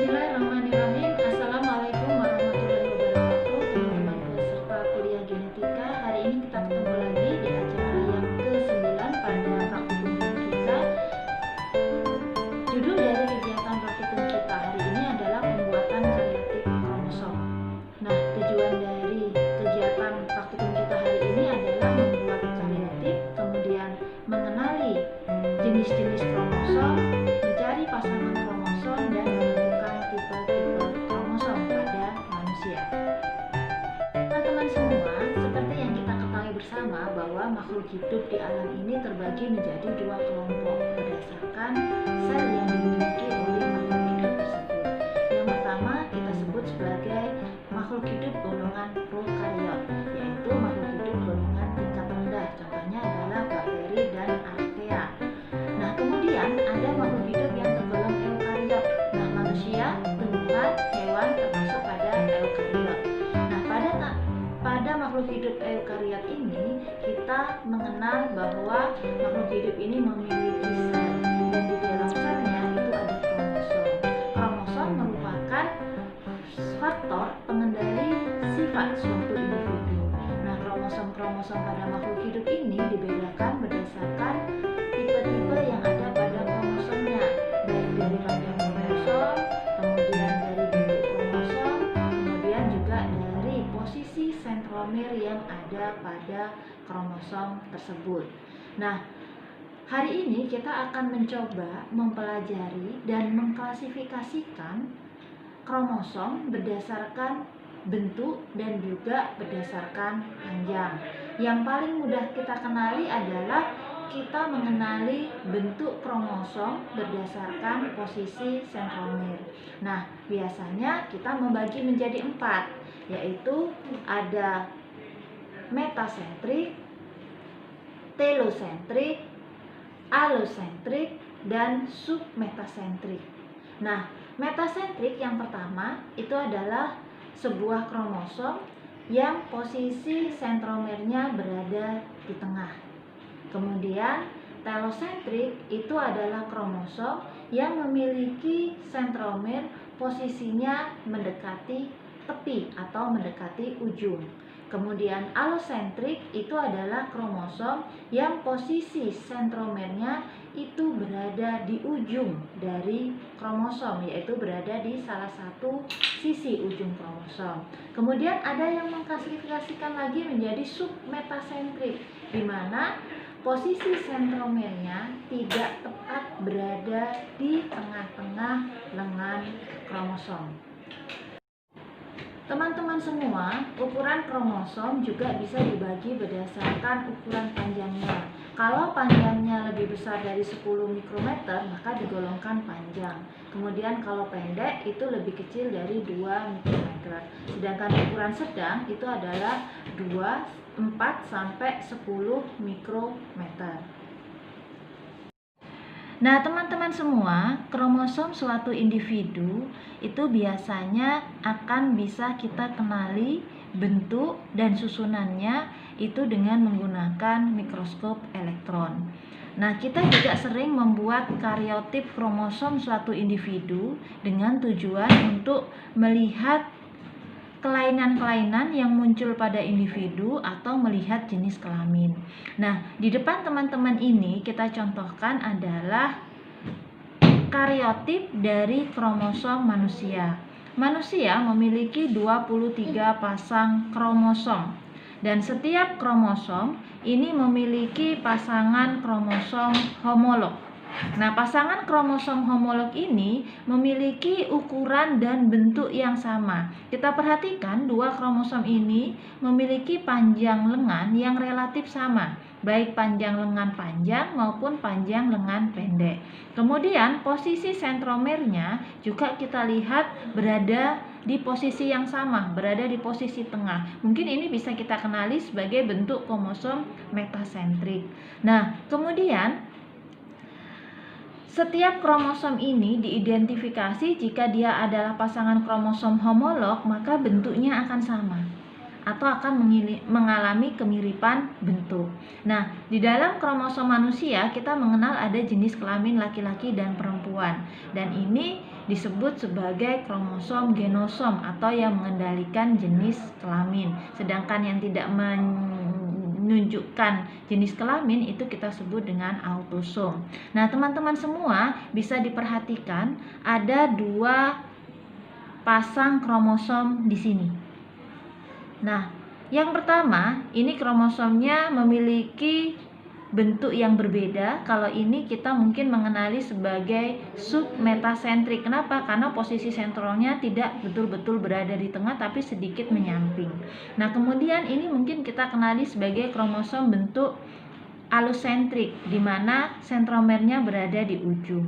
Bismillahirrahmanirrahim. Assalamualaikum warahmatullahi wabarakatuh, teman-teman peserta kuliah genetika. Hari ini kita ketemu lagi di acara yang ke-9 pada praktikum genetika. Judul dari kegiatan praktikum kita hari ini adalah pembuatan karyotik kromosom. Nah, tujuan dari kegiatan praktikum kita hari ini adalah membuat karyotik, kemudian mengenali jenis-jenis kromosom, mencari pasangan kromosom, dan menentukan tipe-tipe kromosom pada manusia. Teman-teman semua, seperti yang kita ketahui bersama bahwa makhluk hidup di alam ini terbagi menjadi dua kelompok berdasarkan sel yang dimiliki oleh makhluk hidup tersebut. Yang pertama kita sebut sebagai makhluk hidup golongan prokariot, yaitu makhluk hidup golongan tingkat rendah. Contohnya adalah bakteri dan archaea. Nah, kemudian ada makhluk hidup yang tergolong eukariot. Nah, manusia, tumbuhan, hewan termasuk pada eukariot. Nah, pada makhluk hidup eukariot ini kita mengenal bahwa makhluk hidup ini memiliki sel, dan di dalam selnya itu ada kromosom. Kromosom merupakan faktor pengendali sifat suatu individu. Nah, kromosom-kromosom pada makhluk hidup ini dibedakan berdasarkan tipe-tipe yang ada pada kromosomnya, baik dari panjang kromosom, kemudian dari bentuk kromosom, kemudian juga dari posisi sentromer yang ada pada kromosom tersebut. Nah, hari ini kita akan mencoba mempelajari dan mengklasifikasikan kromosom berdasarkan bentuk dan juga berdasarkan panjang. Yang paling mudah kita kenali adalah kita mengenali bentuk kromosom berdasarkan posisi sentromer. Nah, biasanya kita membagi menjadi 4, yaitu ada metasentrik, telosentrik, alosentrik, dan submetasentrik. Nah, metasentrik yang pertama itu adalah sebuah kromosom yang posisi sentromernya berada di tengah. Kemudian telosentrik itu adalah kromosom yang memiliki sentromer posisinya mendekati tepi atau mendekati ujung. Kemudian alosentrik itu adalah kromosom yang posisi sentromernya itu berada di ujung dari kromosom, yaitu berada di salah satu sisi ujung kromosom. Kemudian ada yang mengklasifikasikan lagi menjadi submetasentrik, di mana posisi sentromernya tidak tepat berada di tengah-tengah lengan kromosom. Teman-teman semua, ukuran kromosom juga bisa dibagi berdasarkan ukuran panjangnya. Kalau panjangnya lebih besar dari 10 mikrometer, maka digolongkan panjang. Kemudian kalau pendek itu lebih kecil dari 2 mikrometer. Sedangkan ukuran sedang itu adalah 4 sampai 10 mikrometer. Nah, teman-teman semua, kromosom suatu individu itu biasanya akan bisa kita kenali bentuk dan susunannya itu dengan menggunakan mikroskop elektron. Nah, kita juga sering membuat karyotip kromosom suatu individu dengan tujuan untuk melihat kelainan-kelainan yang muncul pada individu atau melihat jenis kelamin. Nah, di depan teman-teman ini kita contohkan adalah karyotip dari kromosom manusia. Manusia memiliki 23 pasang kromosom, dan setiap kromosom ini memiliki pasangan kromosom homolog. Nah, pasangan kromosom homolog ini memiliki ukuran dan bentuk yang sama. Kita perhatikan dua kromosom ini memiliki panjang lengan yang relatif sama, baik panjang lengan panjang maupun panjang lengan pendek. Kemudian posisi sentromernya juga kita lihat berada di posisi yang sama, berada di posisi tengah. Mungkin ini bisa kita kenali sebagai bentuk kromosom metasentrik. Nah, kemudian setiap kromosom ini diidentifikasi jika dia adalah pasangan kromosom homolog, maka bentuknya akan sama. atau akan mengalami kemiripan bentuk. Nah, di dalam kromosom manusia kita mengenal ada jenis kelamin laki-laki dan perempuan, dan ini disebut sebagai kromosom genosom atau yang mengendalikan jenis kelamin. Sedangkan yang tidak menunjukkan jenis kelamin itu kita sebut dengan autosom. Nah, teman-teman semua bisa diperhatikan ada 2 pasang kromosom di sini. Nah, yang pertama, ini kromosomnya memiliki bentuk yang berbeda. Kalau ini kita mungkin mengenali sebagai submetasentrik. Kenapa? Karena posisi sentralnya tidak betul-betul berada di tengah tapi sedikit menyamping. Nah, kemudian ini mungkin kita kenali sebagai kromosom bentuk alosentrik, di mana sentromernya berada di ujung.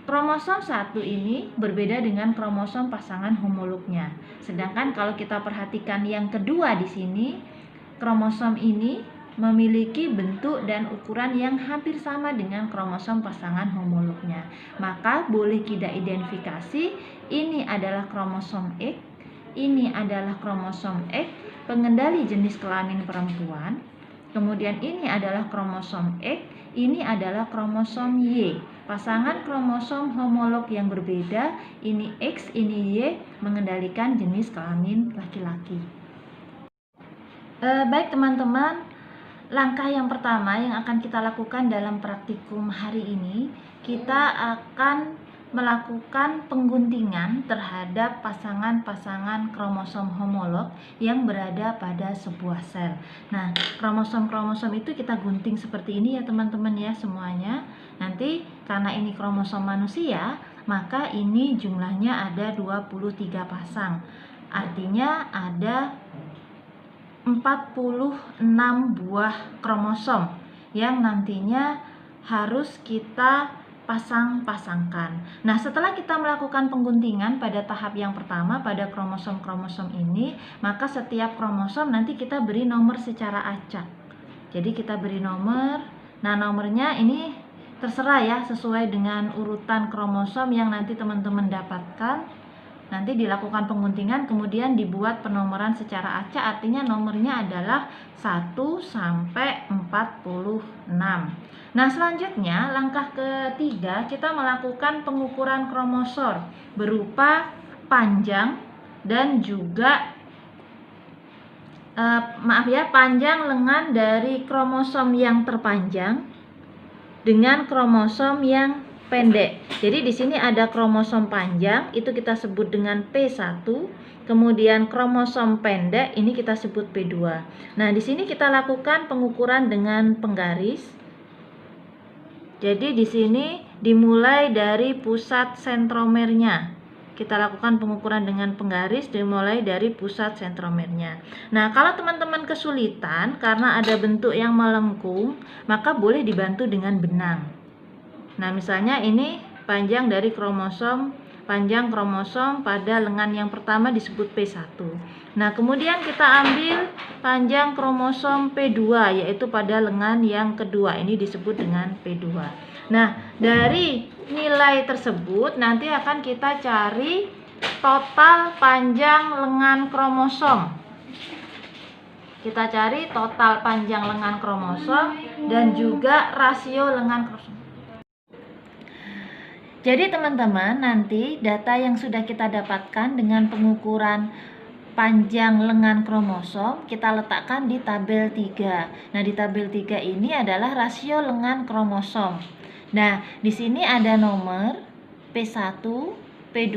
Kromosom 1 ini berbeda dengan kromosom pasangan homolognya. Sedangkan kalau kita perhatikan yang kedua di sini, kromosom ini memiliki bentuk dan ukuran yang hampir sama dengan kromosom pasangan homolognya. Maka boleh kita identifikasi ini adalah kromosom X, ini adalah kromosom X pengendali jenis kelamin perempuan. Kemudian ini adalah kromosom X, ini adalah kromosom Y. Pasangan kromosom homolog yang berbeda, ini X, ini Y, mengendalikan jenis kelamin laki-laki. Baik teman-teman, langkah yang pertama yang akan kita lakukan dalam praktikum hari ini, kita akan melakukan pengguntingan terhadap pasangan-pasangan kromosom homolog yang berada pada sebuah sel. Nah, kromosom-kromosom itu kita gunting seperti ini ya teman-teman ya semuanya. Nanti karena ini kromosom manusia, maka ini jumlahnya ada 23 pasang. Artinya ada 46 buah kromosom yang nantinya harus kita pasang-pasangkan. Nah, setelah kita melakukan pengguntingan pada tahap yang pertama pada kromosom-kromosom ini, maka setiap kromosom nanti kita beri nomor secara acak. Jadi kita beri nomor. Nah, nomornya ini terserah ya, sesuai dengan urutan kromosom yang nanti teman-teman dapatkan. Nanti dilakukan pengguntingan, kemudian dibuat penomoran secara acak, artinya nomornya adalah 1 sampai 46. Nah, selanjutnya langkah ketiga kita melakukan pengukuran kromosom berupa panjang dan juga panjang lengan dari kromosom yang terpanjang dengan kromosom yang pendek. Jadi di sini ada kromosom panjang, itu kita sebut dengan P1. Kemudian kromosom pendek ini kita sebut P2. Nah, di sini kita lakukan pengukuran dengan penggaris. Jadi di sini dimulai dari pusat sentromernya. Kita lakukan pengukuran dengan penggaris dimulai dari pusat sentromernya. Nah, kalau teman-teman kesulitan karena ada bentuk yang melengkung, maka boleh dibantu dengan benang. Nah, misalnya ini panjang dari panjang kromosom pada lengan yang pertama disebut P1. Nah, kemudian kita ambil panjang kromosom P2 yaitu pada lengan yang kedua, ini disebut dengan P2. Nah, dari nilai tersebut nanti akan kita cari total panjang lengan kromosom. Kita cari total panjang lengan kromosom dan juga rasio lengan kromosom. Jadi teman-teman, nanti data yang sudah kita dapatkan dengan pengukuran panjang lengan kromosom kita letakkan di tabel 3. Nah, di tabel 3 ini adalah rasio lengan kromosom. Nah, di sini ada nomor P1, P2,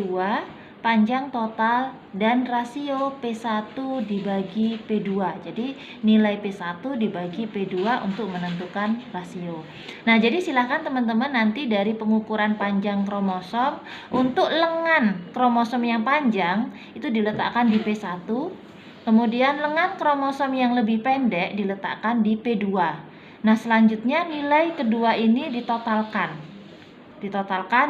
panjang total dan rasio P1 dibagi P2. Jadi nilai P1 dibagi P2 untuk menentukan rasio. Nah, jadi silakan teman-teman nanti dari pengukuran panjang kromosom untuk lengan kromosom yang panjang itu diletakkan di P1. Kemudian lengan kromosom yang lebih pendek diletakkan di P2. Nah, selanjutnya nilai kedua ini ditotalkan,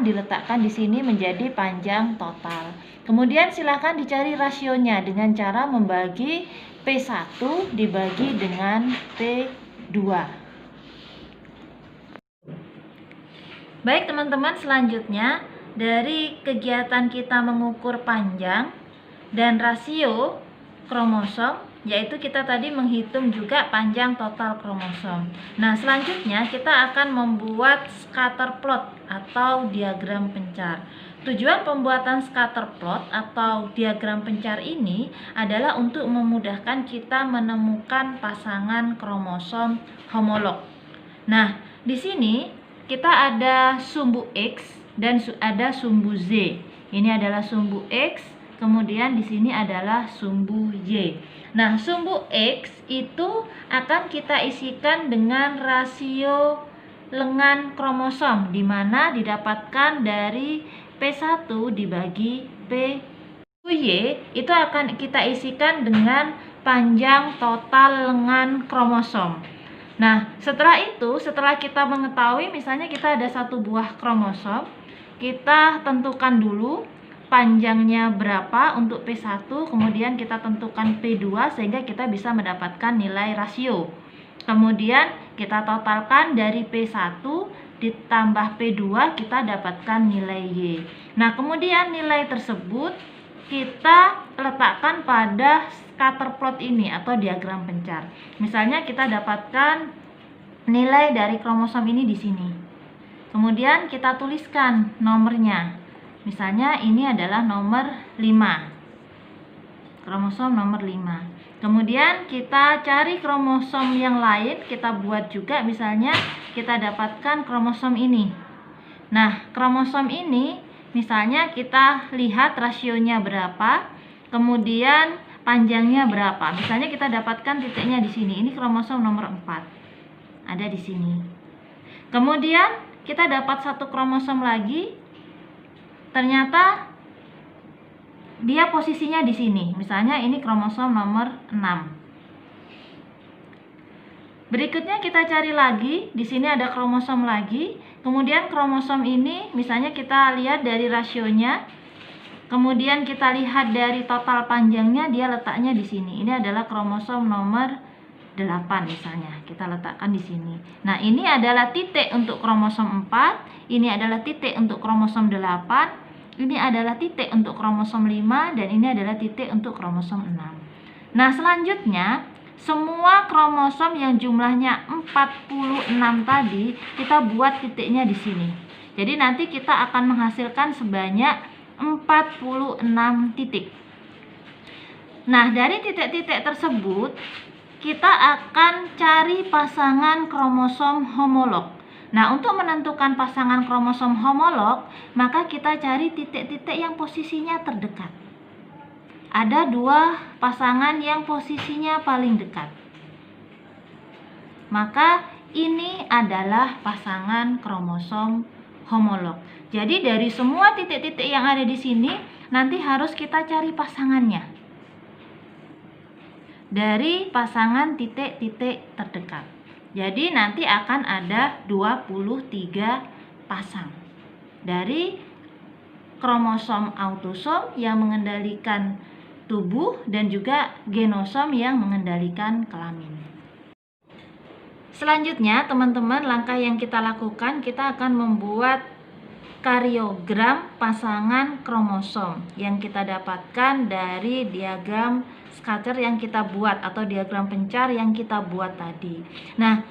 diletakkan di sini menjadi panjang total. Kemudian silakan dicari rasionya dengan cara membagi P1 dibagi dengan P2. Baik teman-teman, selanjutnya dari kegiatan kita mengukur panjang dan rasio kromosom, yaitu kita tadi menghitung juga panjang total kromosom. Nah, selanjutnya kita akan membuat scatter plot atau diagram pencar. Tujuan pembuatan scatter plot atau diagram pencar ini adalah untuk memudahkan kita menemukan pasangan kromosom homolog. Nah, di sini kita ada sumbu X dan ada sumbu Z. Ini adalah sumbu X, kemudian di sini adalah sumbu Y. Nah, sumbu X itu akan kita isikan dengan rasio lengan kromosom, di mana didapatkan dari P1 dibagi P. Y itu akan kita isikan dengan panjang total lengan kromosom. Nah, setelah itu, setelah kita mengetahui misalnya kita ada satu buah kromosom, kita tentukan dulu panjangnya berapa untuk P1, kemudian kita tentukan P2 sehingga kita bisa mendapatkan nilai rasio. Kemudian kita totalkan dari P1 ditambah P2, kita dapatkan nilai Y. Nah, kemudian nilai tersebut kita letakkan pada scatter plot ini atau diagram pencar. Misalnya kita dapatkan nilai dari kromosom ini di sini. Kemudian kita tuliskan nomornya. Misalnya ini adalah nomor 5. Kromosom nomor 5. Kemudian kita cari kromosom yang lain, kita buat juga, misalnya kita dapatkan kromosom ini. Nah, kromosom ini misalnya kita lihat rasionya berapa, kemudian panjangnya berapa. Misalnya kita dapatkan titiknya di sini. Ini kromosom nomor 4. Ada di sini. Kemudian kita dapat satu kromosom lagi. Ternyata dia posisinya di sini. Misalnya ini kromosom nomor 6. Berikutnya kita cari lagi, di sini ada kromosom lagi. Kemudian kromosom ini misalnya kita lihat dari rasionya. Kemudian kita lihat dari total panjangnya, dia letaknya di sini. Ini adalah kromosom nomor 8 misalnya. Kita letakkan di sini. Nah, ini adalah titik untuk kromosom 4, ini adalah titik untuk kromosom 8, ini adalah titik untuk kromosom 5, dan ini adalah titik untuk kromosom 6. Nah, selanjutnya semua kromosom yang jumlahnya 46 tadi kita buat titiknya di sini. Jadi nanti kita akan menghasilkan sebanyak 46 titik. Nah, dari titik-titik tersebut kita akan cari pasangan kromosom homolog. Nah, untuk menentukan pasangan kromosom homolog, maka kita cari titik-titik yang posisinya terdekat. Ada 2 pasangan yang posisinya paling dekat. Maka ini adalah pasangan kromosom homolog. Jadi dari semua titik-titik yang ada di sini nanti harus kita cari pasangannya. Dari pasangan titik-titik terdekat. Jadi nanti akan ada 23 pasang. Dari kromosom autosom yang mengendalikan tubuh dan juga genosom yang mengendalikan kelamin. Selanjutnya, teman-teman, langkah yang kita lakukan, kita akan membuat kariogram pasangan kromosom yang kita dapatkan dari diagram scatter yang kita buat atau diagram pencar yang kita buat tadi. Nah,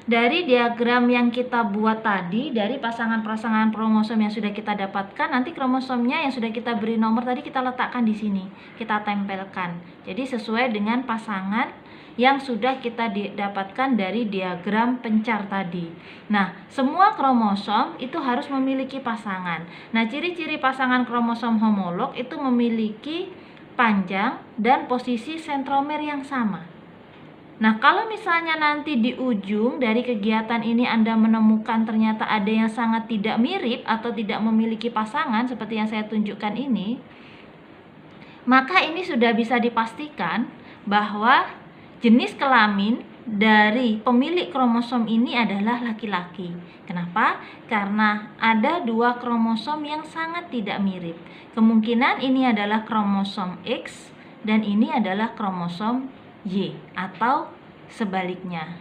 dari diagram yang kita buat tadi, dari pasangan-pasangan kromosom yang sudah kita dapatkan, nanti kromosomnya yang sudah kita beri nomor tadi kita letakkan di sini, kita tempelkan. Jadi sesuai dengan pasangan yang sudah kita dapatkan dari diagram pencar tadi. Nah, semua kromosom itu harus memiliki pasangan. Nah, ciri-ciri pasangan kromosom homolog itu memiliki panjang dan posisi sentromer yang sama. Nah, kalau misalnya nanti di ujung dari kegiatan ini Anda menemukan ternyata ada yang sangat tidak mirip atau tidak memiliki pasangan seperti yang saya tunjukkan ini, maka ini sudah bisa dipastikan bahwa jenis kelamin dari pemilik kromosom ini adalah laki-laki. Kenapa? Karena ada 2 kromosom yang sangat tidak mirip. Kemungkinan ini adalah kromosom X dan ini adalah kromosom Y atau sebaliknya.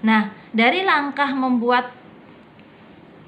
Nah, dari langkah membuat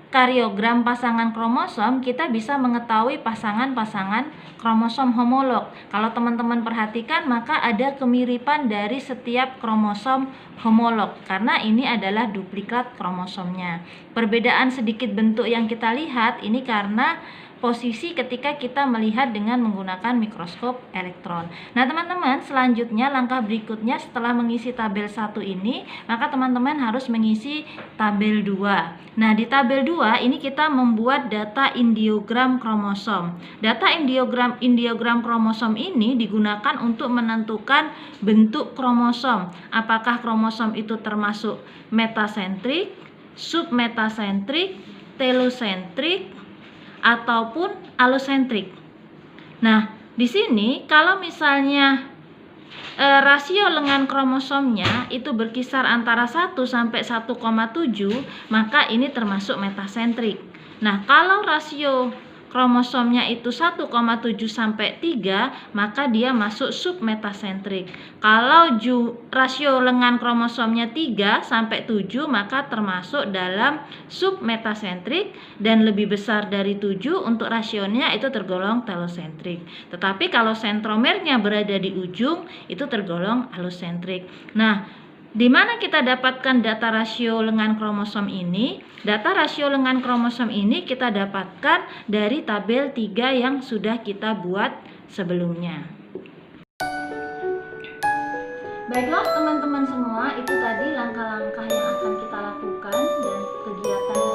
kariogram pasangan kromosom, kita bisa mengetahui pasangan-pasangan kromosom homolog. Kalau teman-teman perhatikan, maka ada kemiripan dari setiap kromosom homolog karena ini adalah duplikat kromosomnya. Perbedaan sedikit bentuk yang kita lihat ini karena posisi ketika kita melihat dengan menggunakan mikroskop elektron. Nah, teman-teman, selanjutnya langkah berikutnya setelah mengisi tabel 1 ini, maka teman-teman harus mengisi tabel 2. Nah, di tabel 2 ini kita membuat data indiogram kromosom. Data indiogram kromosom ini digunakan untuk menentukan bentuk kromosom. Apakah kromosom itu termasuk metasentrik, submetasentrik, telosentrik, ataupun alosentrik. Nah, di sini kalau misalnya rasio lengan kromosomnya itu berkisar antara 1 sampai 1,7, maka ini termasuk metasentrik. Nah, kalau rasio kromosomnya itu 1,7 sampai 3, maka dia masuk submetasentrik. Kalau rasio lengan kromosomnya 3 sampai 7, maka termasuk dalam submetasentrik, dan lebih besar dari 7 untuk rasionya itu tergolong telosentrik. Tetapi kalau sentromernya berada di ujung, itu tergolong alosentrik. Nah, di mana kita dapatkan data rasio lengan kromosom ini? Data rasio lengan kromosom ini kita dapatkan dari tabel 3 yang sudah kita buat sebelumnya. Baiklah teman-teman semua, itu tadi langkah-langkah yang akan kita lakukan dan kegiatan